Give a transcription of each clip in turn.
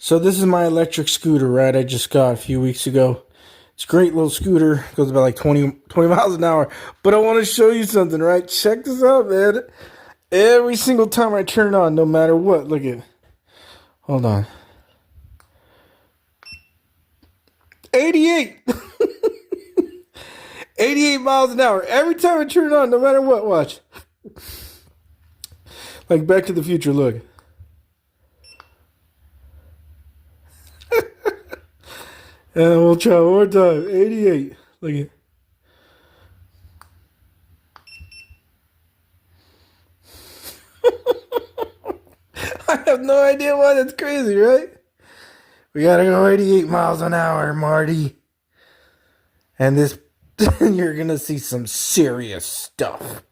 So this is my electric scooter, right? I just got a few weeks ago. It's a great little scooter. Goes about like 20 miles an hour. But I want to show you something, right? Check this out, man. Every single time I turn it on, no matter what. Look at. Hold on. 88. 88 miles an hour. Every time I turn it on, no matter what. Watch. Like Back to the Future, look. And we'll try one more time. 88. Look at. I have no idea why that's crazy, right? We gotta go 88 miles an hour, Marty. And this, you're gonna see some serious stuff.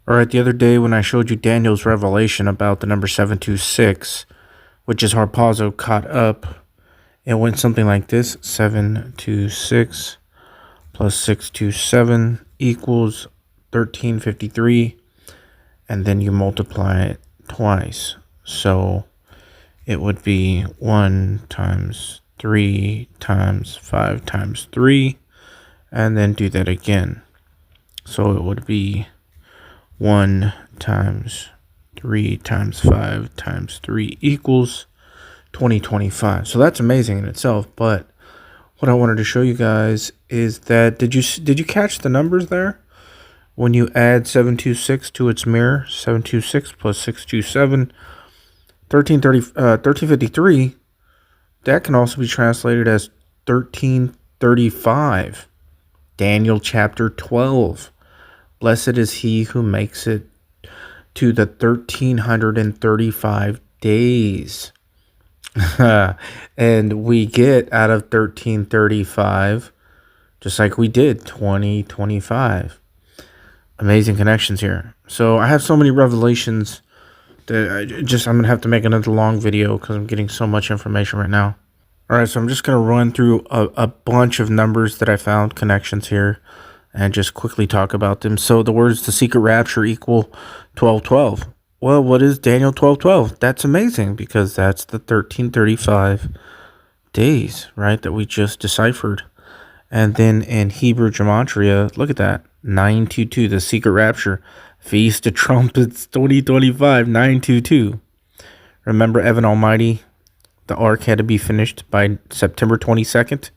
All right, the other day when I showed you Daniel's revelation about the number 726, which is Harpazo caught up, it went something like this: 726 plus 627 equals 1353, and then you multiply it twice. So it would be 1 times 3 times 5 times 3, and then do that again. So it would be 1 times 3 times 5 times 3 equals 2025. So that's amazing in itself. But what I wanted to show you guys is that did you catch the numbers there? When you add 726 to its mirror, 726 plus 627, 1353, that can also be translated as 1335. Daniel chapter 12. Blessed is he who makes it to the 1335 days. And we get out of 1335, just like we did 2025. Amazing connections here. So I have so many revelations that I'm going to have to make another long video because I'm getting so much information right now. All right, so I'm just going to run through a bunch of numbers that I found, connections here, and just quickly talk about them. So the words "the secret rapture" equal 1212. Well, what is Daniel 1212? That's amazing because that's the 1335 days, right, that we just deciphered. And then in Hebrew gematria, look at that, 922, the secret rapture, Feast of Trumpets 2025, 922. Remember Evan Almighty? The ark had to be finished by September 22nd.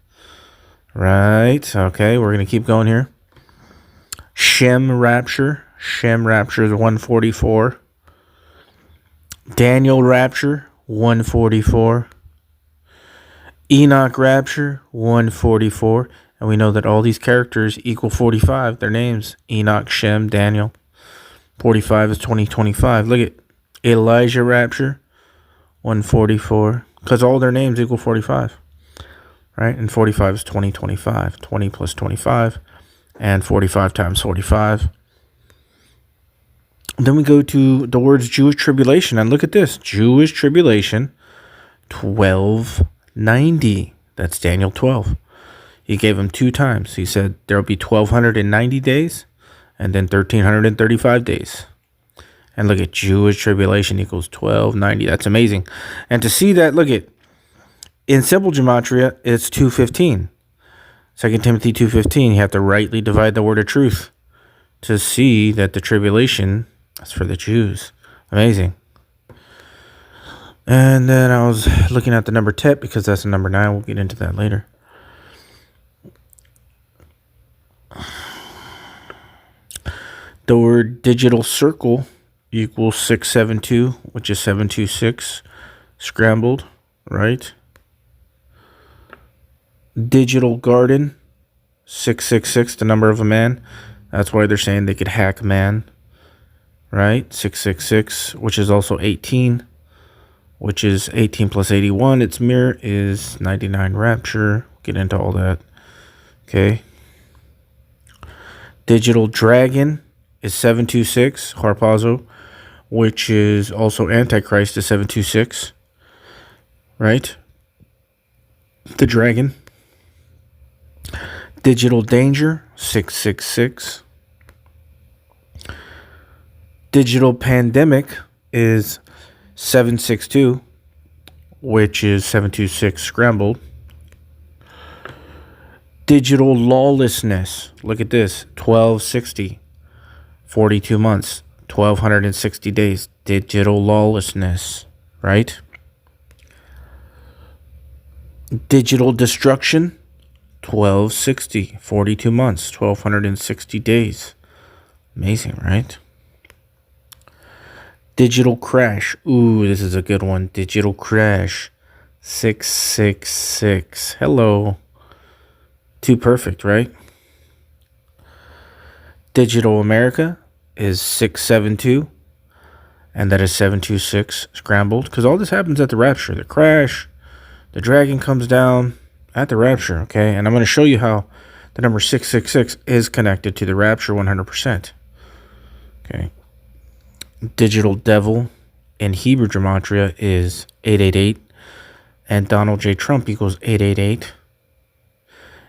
Right, okay, we're going to keep going here. Shem rapture is 144. Daniel rapture, 144. Enoch rapture, 144. And we know that all these characters equal 45. Their names: Enoch, Shem, Daniel. 45 is 2025. Look at Elijah rapture, 144. Because all their names equal 45. Right? And 45 is 2025. 20 plus 25. And 45 times 45. Then we go to the words Jewish tribulation. And look at this. Jewish tribulation, 1290. That's Daniel 12. He gave him 2 times. He said there will be 1290 days and then 1335 days. And look at Jewish tribulation equals 1290. That's amazing. And to see that, look at, in simple gematria, it's 215. 2 Timothy 2:15. You have to rightly divide the word of truth to see that the tribulation is for the Jews. Amazing. And then I was looking at the number Tet because that's the number 9. We'll get into that later. The word digital circle equals 672, which is 726 scrambled, right? Digital garden, 666, the number of a man. That's why they're saying they could hack man, right? 666, which is also 18, which is 18 plus 81. Its mirror is 99 rapture. Get into all that. Okay. Digital dragon is 726, Harpazo, which is also Antichrist is 726, right? The dragon. Digital danger, 666. Digital pandemic is 762, which is 726 scrambled. Digital lawlessness. Look at this. 1260. 42 months. 1260 days. Digital lawlessness. Right? Digital destruction. 1260. 42 months. 1260 days. Amazing, right? Digital crash. Ooh, this is a good one. Digital crash. 666. Hello. Too perfect, right? Digital America is 672. And that is 726 scrambled. Because all this happens at the rapture. The crash. The dragon comes down at the rapture. Okay. And I'm going to show you how the number 666 is connected to the rapture 100%. Okay. Digital devil in Hebrew gematria is 888. And Donald J. Trump equals 888.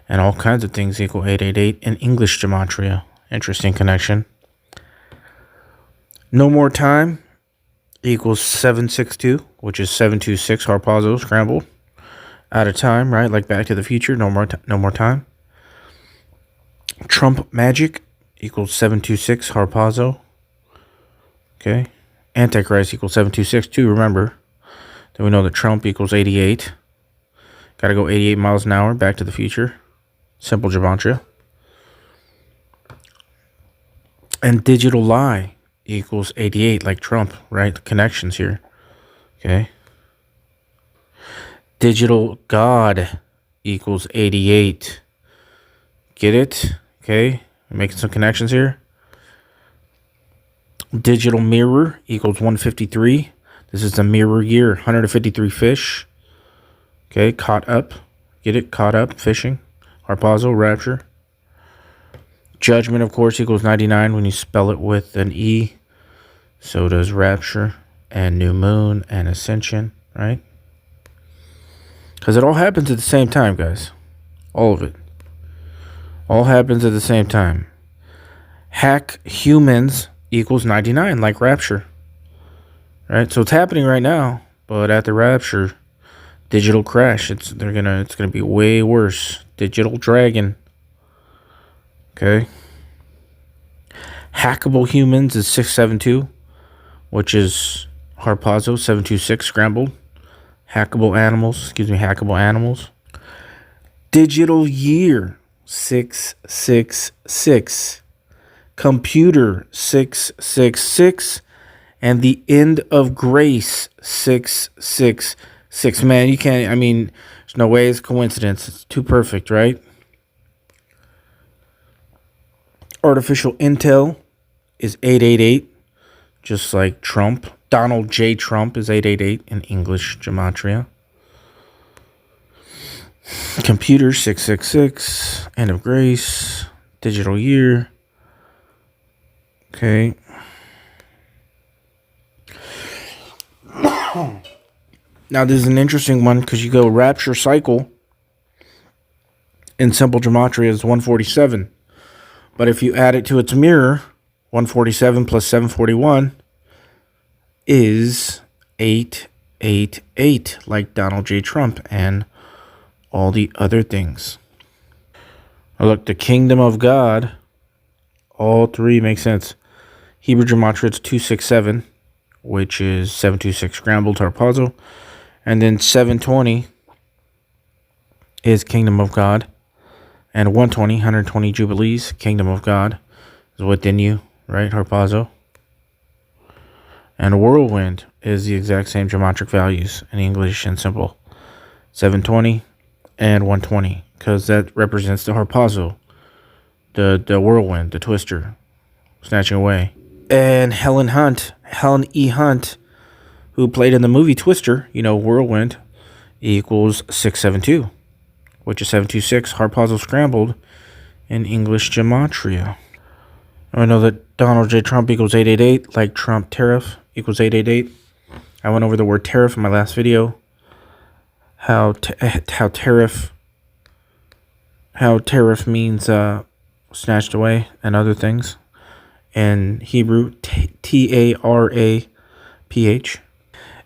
And all kinds of things equal 888 in English gematria. Interesting connection. No more time equals 762, which is 726 harpazo scrambled. Out of time, right? Like Back to the Future. No more time. Trump magic equals 726 harpazo. Okay. Antichrist equals 726 too. Remember. Then we know that Trump equals 88. Got to go 88 miles an hour. Back to the Future. Simple gematria. And digital lie equals 88, like Trump, right? The connections here. Okay. Digital God equals 88. Get it? Okay. I'm making some connections here. Digital mirror equals 153. This is the mirror year. 153 fish. Okay. Caught up. Get it? Caught up. Fishing. Harpazo, rapture. Judgment, of course, equals 99 when you spell it with an E. So does rapture and new moon and ascension, right? Because it all happens at the same time, guys. All of it. All happens at the same time. Hack humans equals 99, like rapture. Right? So it's happening right now, but at the rapture, digital crash. It's gonna be way worse. Digital dragon. Okay. Hackable humans is 672, which is harpazo 726 scrambled. Hackable animals. Digital year 666. Computer 666. And the end of grace 666. Man, you can't, there's no way it's coincidence. It's too perfect, right? Artificial intel is 888, just like Trump. Donald J. Trump is 888 in English gematria. Computer 666. End of grace. Digital year. Okay. Now, this is an interesting one because you go rapture cycle in simple gematria is 147. But if you add it to its mirror, 147 plus 741 is 888, like Donald J. Trump and all the other things. Now look, the kingdom of God, all three make sense. Hebrew gematria, it's 267, which is 726 scrambled harpazo. And then 720 is kingdom of God. And 120 jubilees, kingdom of God, is within you, right? Harpazo. And whirlwind is the exact same geometric values in English and simple. 720 and 120, because that represents the harpazo, the whirlwind, the twister, snatching away. And Helen E. Hunt, who played in the movie Twister, whirlwind, equals 672. Which is 726, harpazo scrambled in English gematria. I know that Donald J. Trump equals 888, like Trump tariff equals 888. I went over the word tariff in my last video. How tariff means snatched away and other things. In Hebrew, Taraph.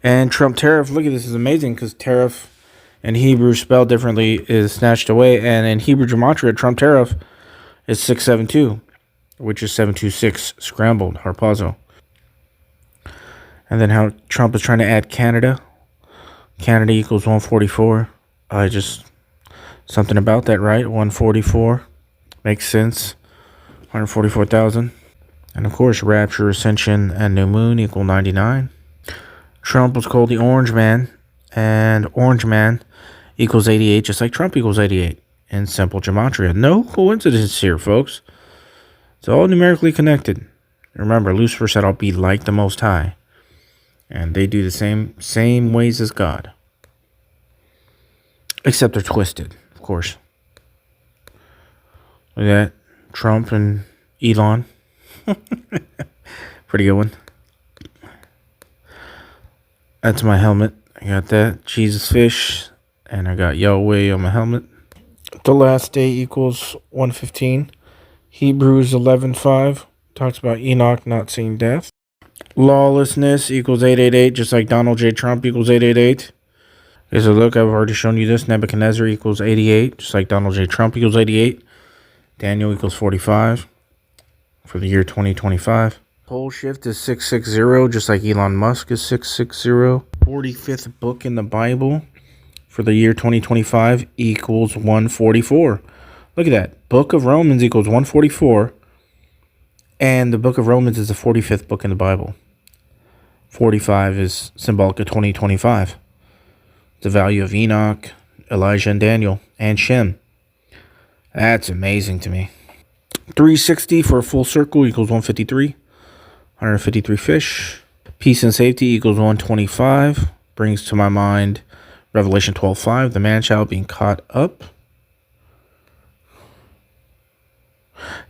And Trump tariff, look at this, is amazing because tariff in Hebrew spelled differently is snatched away. And in Hebrew gematria, Trump tariff is 672, which is 726 scrambled, harpazo. And then how Trump is trying to add Canada. Canada equals 144. Something about that, right? 144. Makes sense. 144,000. And of course, rapture, ascension, and new moon equal 99. Trump was called the Orange Man, and Orange Man equals 88, just like Trump equals 88 in simple gematria. No coincidence here, folks. It's all numerically connected. Remember, Lucifer said, I'll be like the Most High. And they do the same ways as God. Except they're twisted, of course. Look at that. Trump and Elon. Pretty good one. That's my helmet. I got that. Jesus fish. And I got Yahweh on my helmet. The last day equals 115. Hebrews 11:5 talks about Enoch not seeing death. Lawlessness equals 888, just like Donald J. Trump equals 888. Here's a look. I've already shown you this. Nebuchadnezzar equals 88, just like Donald J. Trump equals 88. Daniel equals 45 for the year 2025. Pole shift is 660, just like Elon Musk is 660. 45th book in the Bible for the year 2025 equals 144. Look at that. Book of Romans equals 144. And the book of Romans is the 45th book in the Bible. 45 is symbolic of 2025. The value of Enoch, Elijah, and Daniel, and Shem. That's amazing to me. 360 for a full circle equals 153. 153 fish. Peace and safety equals 125. Brings to my mind Revelation 12:5. The man-child being caught up.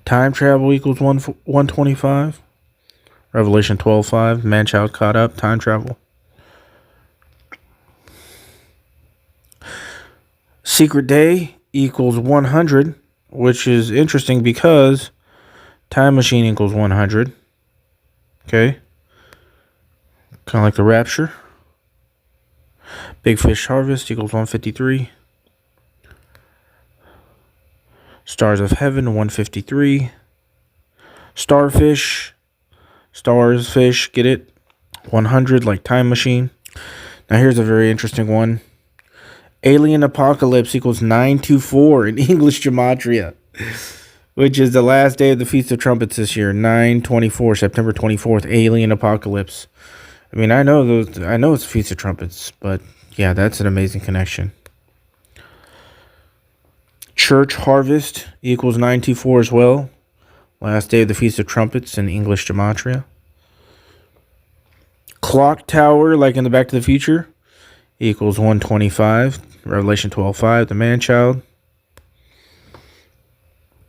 Time travel equals 125. Revelation 12:5. Man-child caught up. Time travel. Secret day equals 100, which is interesting because time machine equals 100. Okay. Kind of like the rapture. Big fish harvest equals 153. Stars of heaven 153. Starfish. Stars, fish, get it? 100 like time machine. Now here's a very interesting one. Alien apocalypse equals 924 in English gematria, which is the last day of the Feast of Trumpets this year. 924, September 24th, alien apocalypse. I mean, I know it's Feast of Trumpets, but yeah, that's an amazing connection. Church harvest equals 924 as well. Last day of the Feast of Trumpets in English gematria. Clock tower, like in the Back to the Future, equals 125. Revelation 12:5, the man-child.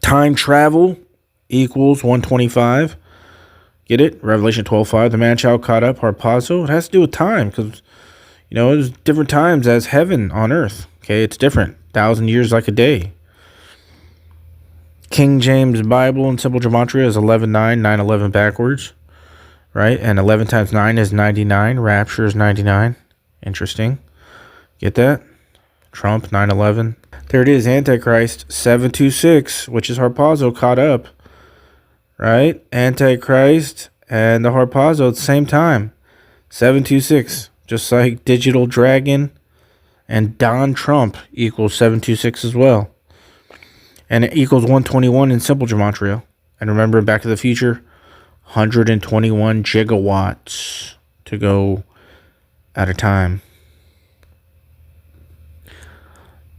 Time travel equals 125. Get it? Revelation 12:5, the man-child caught up, harpazo. It has to do with time because, there's different times as heaven on earth. Okay, it's different. 1,000 years like a day. King James Bible in simple gematria is 11:9, 9:11 backwards. Right? And 11 times 9 is 99. Rapture is 99. Interesting. Get that? Trump, 9/11. There it is, Antichrist, 726, which is harpazo caught up. Right? Antichrist and the harpazo at the same time. 726. Just like Digital Dragon and Don Trump equals 726 as well. And it equals 121 in simple gematria. And remember, Back to the Future, 121 gigawatts to go at a time.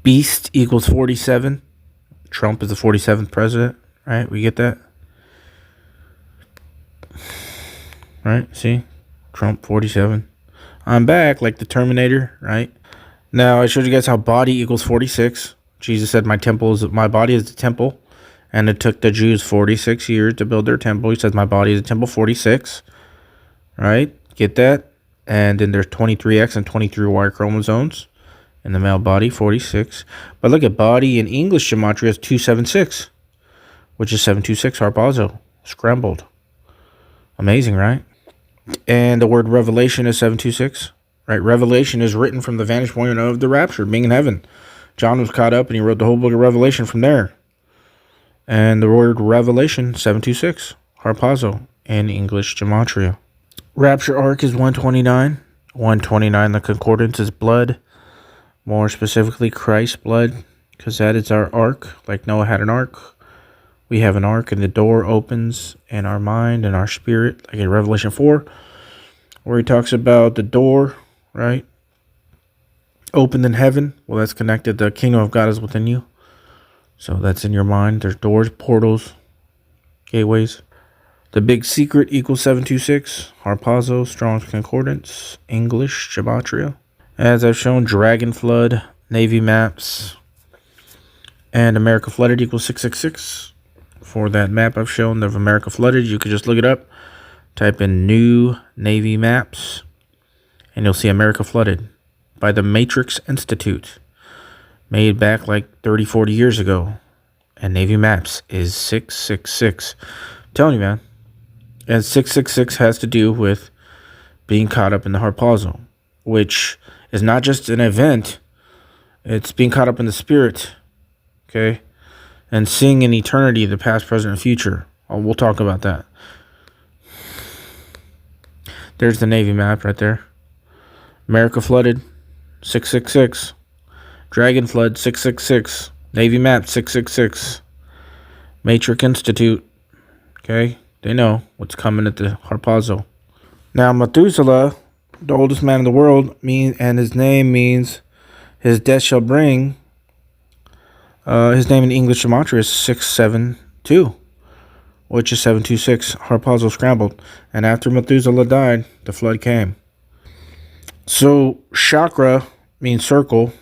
Beast equals 47. Trump is the 47th president, right? We get that? Right? See? Trump 47. I'm back like the Terminator, right? Now, I showed you guys how body equals 46. Jesus said my body is the temple. And it took the Jews 46 years to build their temple. He says my body is a temple 46. Right? Get that? And then there's 23X and 23Y chromosomes in the male body, 46. But look at body in English gematria is 276, which is 726 harpazo, scrambled. Amazing, right? And the word revelation is 726. right? Revelation is written from the vantage point of the rapture, being in heaven. John was caught up and he wrote the whole book of Revelation from there. And the word Revelation, 726, harpazo, in English gematria. Rapture arc is 129. 129, the concordance is blood. More specifically, Christ's blood, because that is our ark. Like Noah had an ark, we have an ark, and the door opens in our mind and our spirit, like in Revelation 4, where he talks about the door, right? Opened in heaven. Well, that's connected. The kingdom of God is within you. So that's in your mind. There's doors, portals, gateways. The big secret equals 726. Harpazo, Strong's Concordance, English, Gematria. As I've shown, Dragon Flood, Navy maps, and America Flooded equals 666. For that map I've shown of America Flooded, you could just look it up. Type in new Navy maps, and you'll see America Flooded by the Matrix Institute. Made back like 30, 40 years ago. And Navy maps is 666. I'm telling you, man. And 666 has to do with being caught up in the harpazo, which is not just an event. It's being caught up in the spirit. Okay? And seeing in eternity the past, present, and future. Oh, we'll talk about that. There's the Navy map right there. America Flooded, 666. Dragon Flood, 666. Navy map, 666. Matrix Institute. Okay? They know what's coming at the harpazo. Now, Methuselah, the oldest man in the world, and his name means his death shall bring. His name in English gematria is 672, which is 726. Harpazo scrambled. And after Methuselah died, the flood came. So, chakra means circle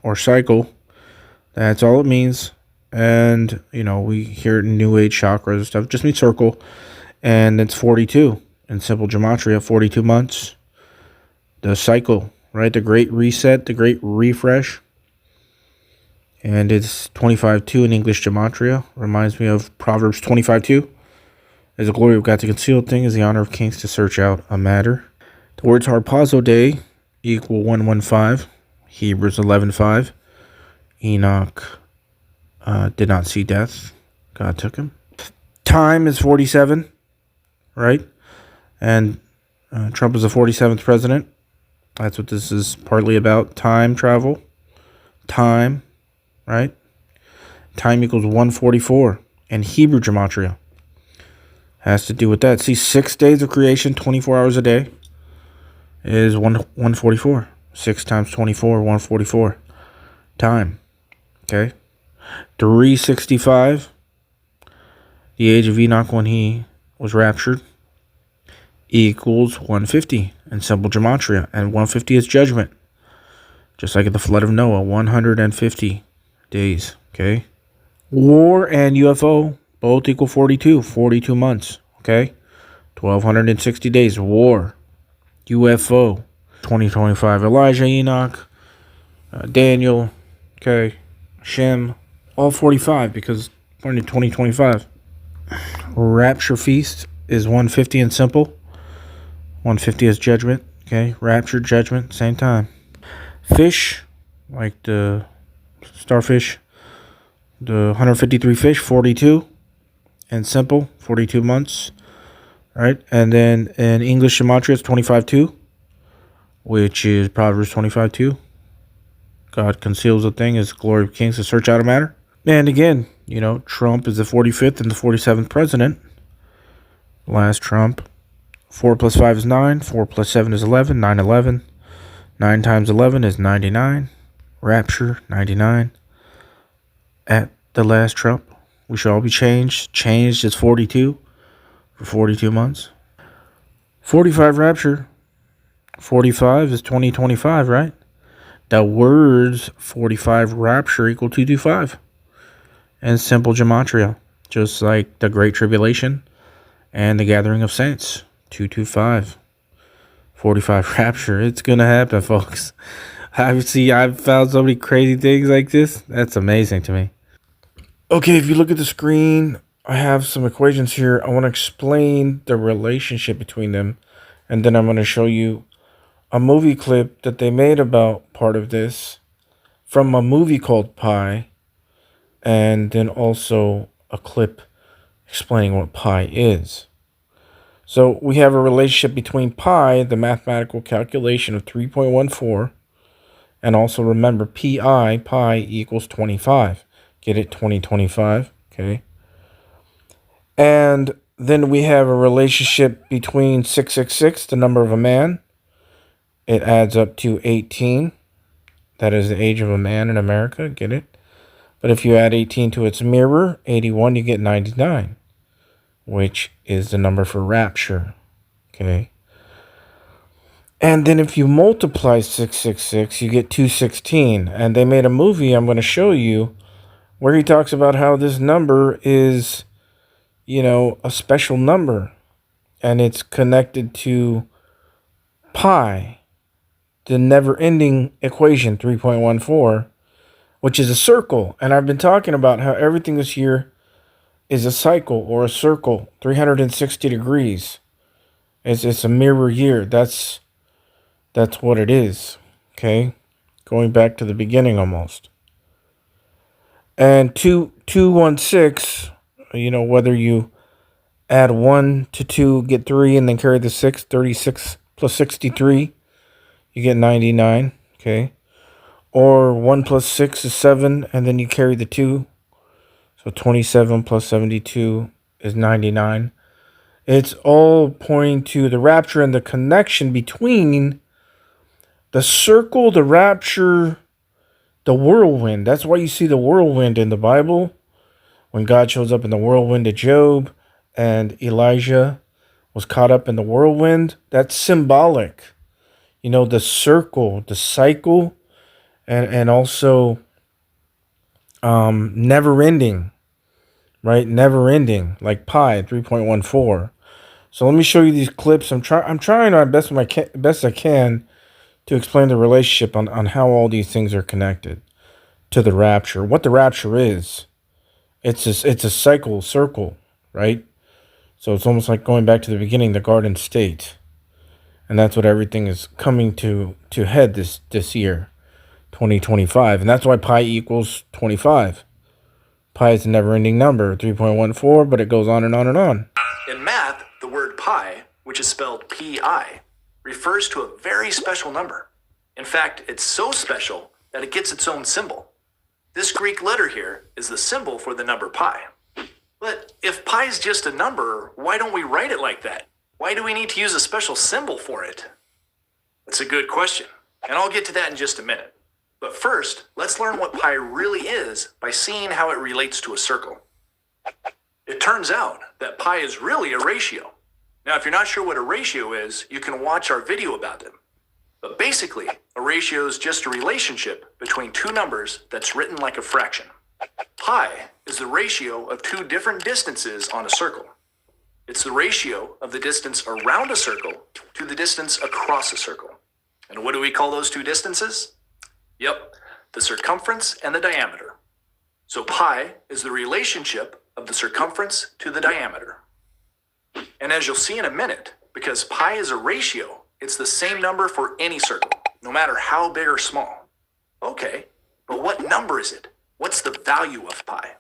or cycle. That's all it means. And, we hear it in New Age chakras and stuff. It just means circle. And it's 42 in simple gematria, 42 months. The cycle, right? The great reset, the great refresh. And it's 25:2 in English gematria. Reminds me of Proverbs 25:2. As the glory of God to conceal a thing, is the honor of kings to search out a matter. The words harpazo day equal 115. Hebrews 11:5. Enoch did not see death. God took him. Time is 47, right? And Trump is the 47th president. That's what this is partly about. Time travel. Time, right? Time equals 144. And Hebrew gematria has to do with that. See, 6 days of creation, 24 hours a day, is 144. 6 times 24, 144. Time. Okay? 365, the age of Enoch when he was raptured, equals 150 in simple gematria. And 150 is judgment. Just like at the flood of Noah, 150 days. Okay? War and UFO both equal 42. 42 months. Okay? 1,260 days. War. UFO. 2025. Elijah, Enoch, Daniel, okay, Shem, all 45 because we're in 2025. Rapture feast is 150 in simple. 150 is judgment. Okay, rapture, judgment, same time. Fish, like the starfish, the 153 fish, 42 in simple, 42 months. Right, and then in English gematria it's 25:2. Which is Proverbs 25:2. God conceals a thing, as glory of kings to search out a matter. And again, Trump is the 45th and the 47th president. Last Trump. 4 plus 5 is 9. 4 plus 7 is 11. 9/11. 9 times 11 is 99. Rapture, 99. At the last Trump. We shall all be changed. Changed is 42 for 42 months. 45 rapture. 45 is 2025, right? The words 45 rapture equal 225. And simple gematria, just like the Great Tribulation and the Gathering of Saints, 225. 45 rapture, it's going to happen, folks. I've found so many crazy things like this. That's amazing to me. Okay, if you look at the screen, I have some equations here. I want to explain the relationship between them, and then I'm going to show you a movie clip that they made about part of this from a movie called Pi, and then also a clip explaining what pi is. So we have a relationship between pi, the mathematical calculation of 3.14, and also remember pi equals 25. Get it? 2025. Okay. And then we have a relationship between 666, the number of a man. It adds up to 18. That is the age of a man in America. Get it? But if you add 18 to its mirror, 81, you get 99, which is the number for rapture. Okay. And then if you multiply 666, you get 216. And they made a movie I'm going to show you where he talks about how this number is, a special number. And it's connected to pi, the never-ending equation, 3.14, which is a circle. And I've been talking about how everything this year is a cycle or a circle, 360 degrees. It's a mirror year. That's what it is. Okay? Going back to the beginning almost. And 216, whether you add 1 to 2, get 3, and then carry the 6, 36 plus 63, you get 99. Okay? Or 1 plus 6 is 7, and then you carry the 2. So 27 plus 72 is 99. It's all pointing to the rapture and the connection between the circle, the rapture, the whirlwind. That's why you see the whirlwind in the Bible. When God shows up in the whirlwind to Job and Elijah was caught up in the whirlwind, that's symbolic. The circle, the cycle, and also never ending, right? Never ending, like pi, 3.14. So let me show you these clips. I'm trying my best I can to explain the relationship on how all these things are connected to the rapture. What the rapture is. It's a circle, right? So it's almost like going back to the beginning, the garden state. And that's what everything is coming to head this year, 2025. And that's why pi equals 25. Pi is a never-ending number, 3.14, but it goes on and on and on. In math, the word pi, which is spelled Pi, refers to a very special number. In fact, it's so special that it gets its own symbol. This Greek letter here is the symbol for the number pi. But if pi is just a number, why don't we write it like that? Why do we need to use a special symbol for it? That's a good question, and I'll get to that in just a minute. But first, let's learn what pi really is by seeing how it relates to a circle. It turns out that pi is really a ratio. Now, if you're not sure what a ratio is, you can watch our video about them. But basically, a ratio is just a relationship between two numbers that's written like a fraction. Pi is the ratio of two different distances on a circle. It's the ratio of the distance around a circle to the distance across a circle. And what do we call those two distances? Yep, the circumference and the diameter. So pi is the relationship of the circumference to the diameter. And as you'll see in a minute, because pi is a ratio, it's the same number for any circle, no matter how big or small. Okay, but what number is it? What's the value of pi?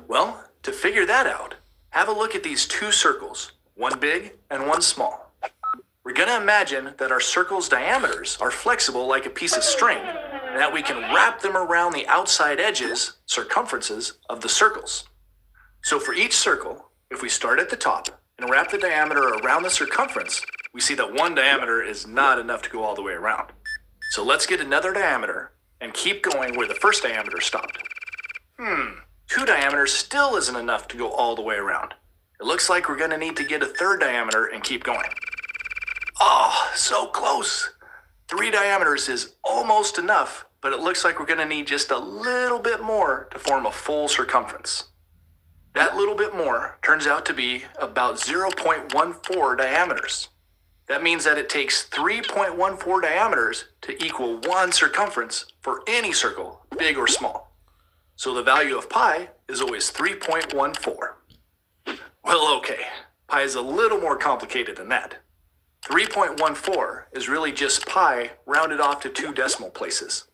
Well, to figure that out, have a look at these two circles, one big and one small. We're going to imagine that our circle's diameters are flexible like a piece of string, and that we can wrap them around the outside edges, circumferences, of the circles. So for each circle, if we start at the top and wrap the diameter around the circumference, we see that one diameter is not enough to go all the way around. So let's get another diameter and keep going where the first diameter stopped. 2 diameters still isn't enough to go all the way around. It looks like we're going to need to get a third diameter and keep going. Oh, so close. 3 diameters is almost enough, but it looks like we're going to need just a little bit more to form a full circumference. That little bit more turns out to be about 0.14 diameters. That means that it takes 3.14 diameters to equal 1 circumference for any circle, big or small. So the value of pi is always 3.14. Well, okay, pi is a little more complicated than that. 3.14 is really just pi rounded off to 2 decimal places.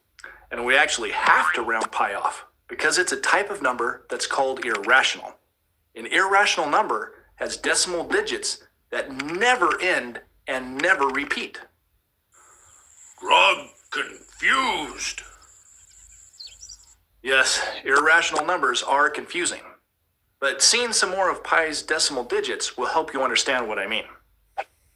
And we actually have to round pi off because it's a type of number that's called irrational. An irrational number has decimal digits that never end and never repeat. Grog confused. Yes, irrational numbers are confusing. But seeing some more of pi's decimal digits will help you understand what I mean.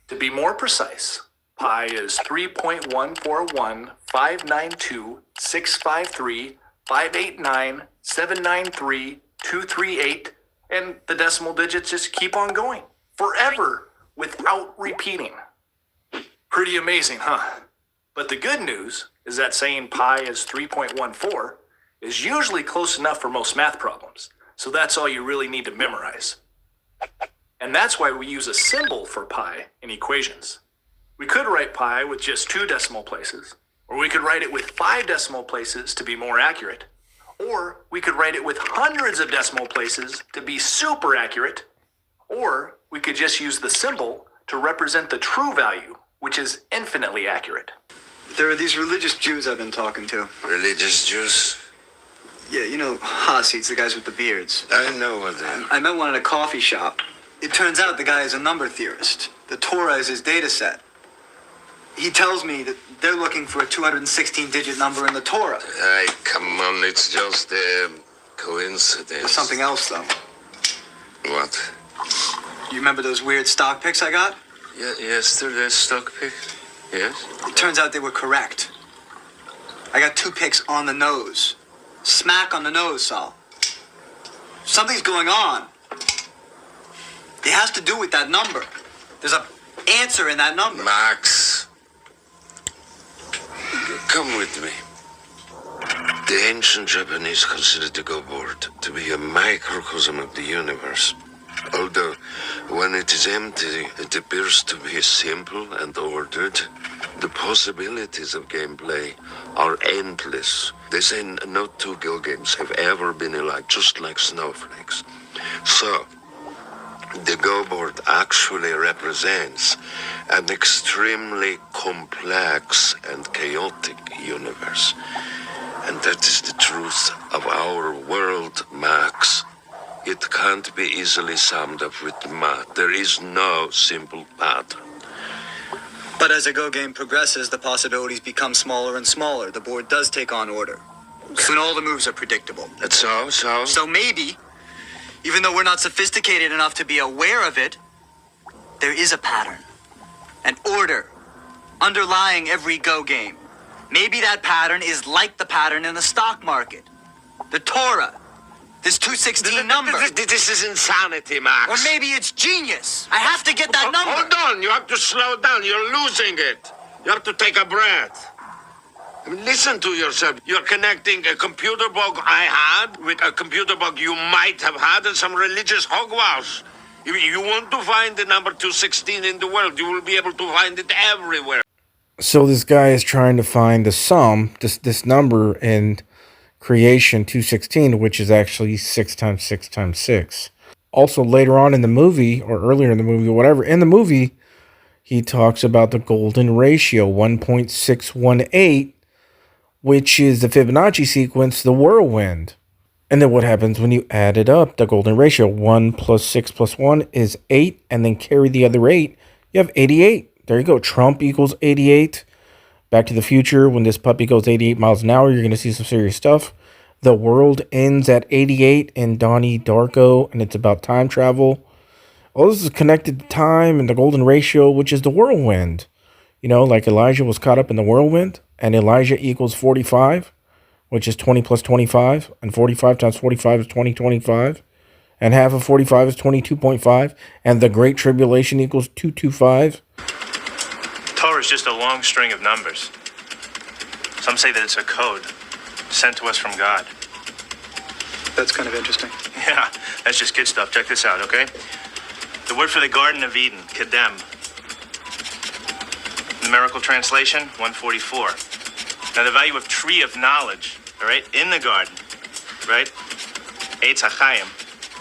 To be more precise, pi is 3.1415926535897932338, and the decimal digits just keep on going forever without repeating. Pretty amazing, huh? But the good news is that saying pi is 3.14 is usually close enough for most math problems, so that's all you really need to memorize. And that's why we use a symbol for pi in equations. We could write pi with just 2 decimal places, or we could write it with 5 decimal places to be more accurate, or we could write it with hundreds of decimal places to be super accurate, or we could just use the symbol to represent the true value, which is infinitely accurate. There are these religious Jews I've been talking to. Religious Jews? Yeah, you know, Hasids, the guys with the beards. I know what they are. I met one at a coffee shop. It turns out the guy is a number theorist. The Torah is his data set. He tells me that they're looking for a 216-digit number in the Torah. Hey, come on, it's just a coincidence. There's something else, though. What? You remember those weird stock picks I got? Yeah, yesterday's stock pick? Yes? It turns out they were correct. I got 2 picks on the nose. Smack on the nose, Sal. Something's going on. It has to do with that number. There's an answer in that number. Max, come with me. The ancient Japanese considered the go-board to be a microcosm of the universe. Although, when it is empty, it appears to be simple and ordered. The possibilities of gameplay are endless. They say no 2 Go games have ever been alike, just like snowflakes. So, the Go board actually represents an extremely complex and chaotic universe. And that is the truth of our world, Max. It can't be easily summed up with math. There is no simple pattern. But as a Go game progresses, the possibilities become smaller and smaller. The board does take on order. Soon all the moves are predictable. That's so? So maybe, even though we're not sophisticated enough to be aware of it, there is a pattern, an order, underlying every Go game. Maybe that pattern is like the pattern in the stock market. The Torah. This 216 number. This is insanity, Max. Or maybe it's genius. I have to get that number. Hold on, you have to slow down. You're losing it. You have to take a breath. I mean, listen to yourself. You're connecting a computer bug I had with a computer bug you might have had and some religious hogwash. If you want to find the number 216 in the world, you will be able to find it everywhere. So this guy is trying to find the sum, this number in creation 216, which is actually 6 times 6 times 6. Also, later on in the movie, or earlier in the movie, or whatever, in the movie, he talks about the golden ratio, 1.618, which is the Fibonacci sequence, the whirlwind. And then what happens when you add it up, the golden ratio, 1 plus 6 plus 1 is 8, and then carry the other 8, you have 88. There you go, Trump equals 88. Back to the Future, when this puppy goes 88 miles an hour, you're going to see some serious stuff. The world ends at 88 in Donnie Darko, and it's about time travel. All this is connected to time and the golden ratio, which is the whirlwind. You know, like Elijah was caught up in the whirlwind, and Elijah equals 45, which is 20 plus 25, and 45 times 45 is 2025, and half of 45 is 22.5, and the Great Tribulation equals 225. Torah is just a long string of numbers. Some say that it's a code sent to us from God. That's kind of interesting. Yeah, that's just kid stuff. Check this out, okay? The word for the Garden of Eden, Kedem. Numerical translation, 144. Now the value of tree of knowledge, all right, in the garden, right? Eitz HaChaim,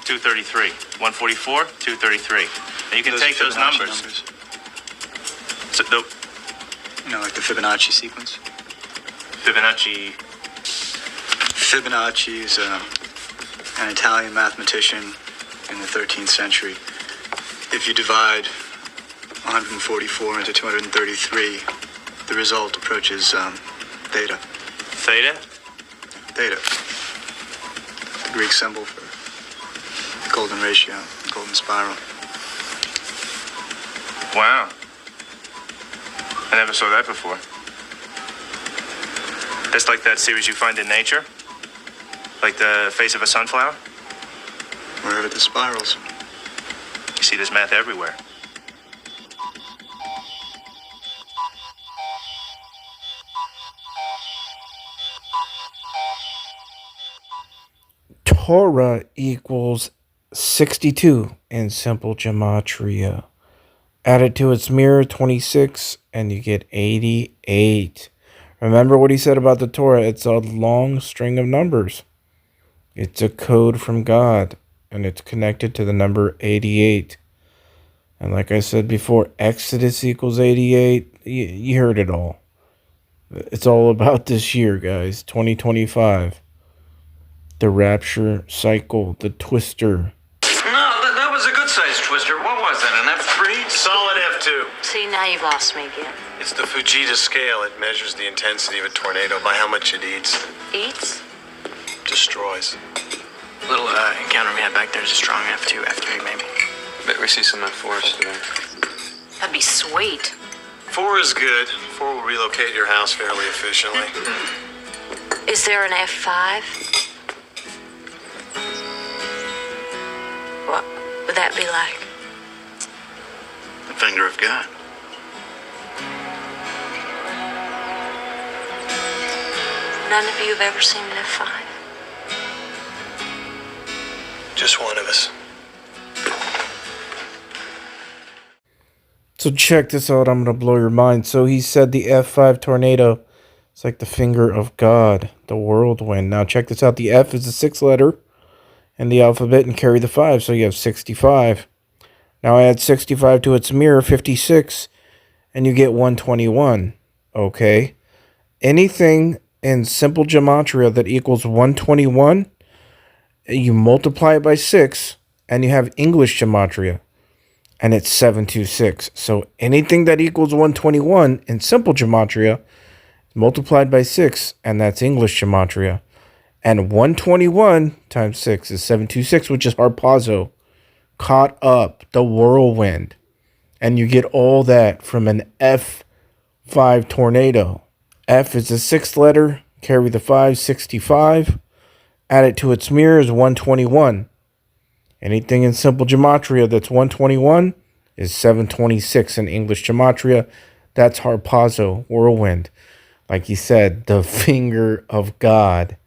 233. 144, 233. Now you can take those numbers. What's it? The You know, like the Fibonacci sequence. Fibonacci. Fibonacci is an Italian mathematician in the 13th century. If you divide 144 into 233, the result approaches theta. Theta? Theta. The Greek symbol for the golden ratio, the golden spiral. Wow. I never saw that before. That's like that series you find in nature? Like the face of a sunflower? Wherever the spirals. You see this math everywhere. Torah equals 62 in simple gematria. Add it to its mirror, 26, and you get 88. Remember what he said about the Torah. It's a long string of numbers. It's a code from God, and it's connected to the number 88. And like I said before, Exodus equals 88. You heard it all. It's all about this year, guys, 2025. The rapture cycle, the twister. No, that was a good-sized twister. What was that, an F3? Solid F2. See, now you've lost me again. It's the Fujita scale. It measures the intensity of a tornado by how much it eats. Eats? Destroys. Little encounter we had back there is a strong F2, F3 maybe. Bet we see some F4s today. That'd be sweet. 4 is good. 4 will relocate your house fairly efficiently. Is there an F5? What would that be like? The finger of God. None of you have ever seen an F5? Just one of us. So check this out. I'm going to blow your mind. So he said the F5 tornado is like the finger of God, the whirlwind. Now check this out. The F is the 6th letter in the alphabet and carry the 5. So you have 65. Now add 65 to its mirror, 56, and you get 121. Okay. Anything in simple gematria that equals 121, you multiply it by 6, and you have English gematria, and it's 726. So anything that equals 121 in simple gematria, multiplied by 6, and that's English gematria. And 121 times 6 is 726, which is harpazo, caught up, the whirlwind. And you get all that from an F5 tornado. F is the 6th letter, carry the 5, 65. Add it to its mirror is 121. Anything in simple gematria that's 121 is 726 in English gematria. That's harpazo, whirlwind. Like he said, the finger of God.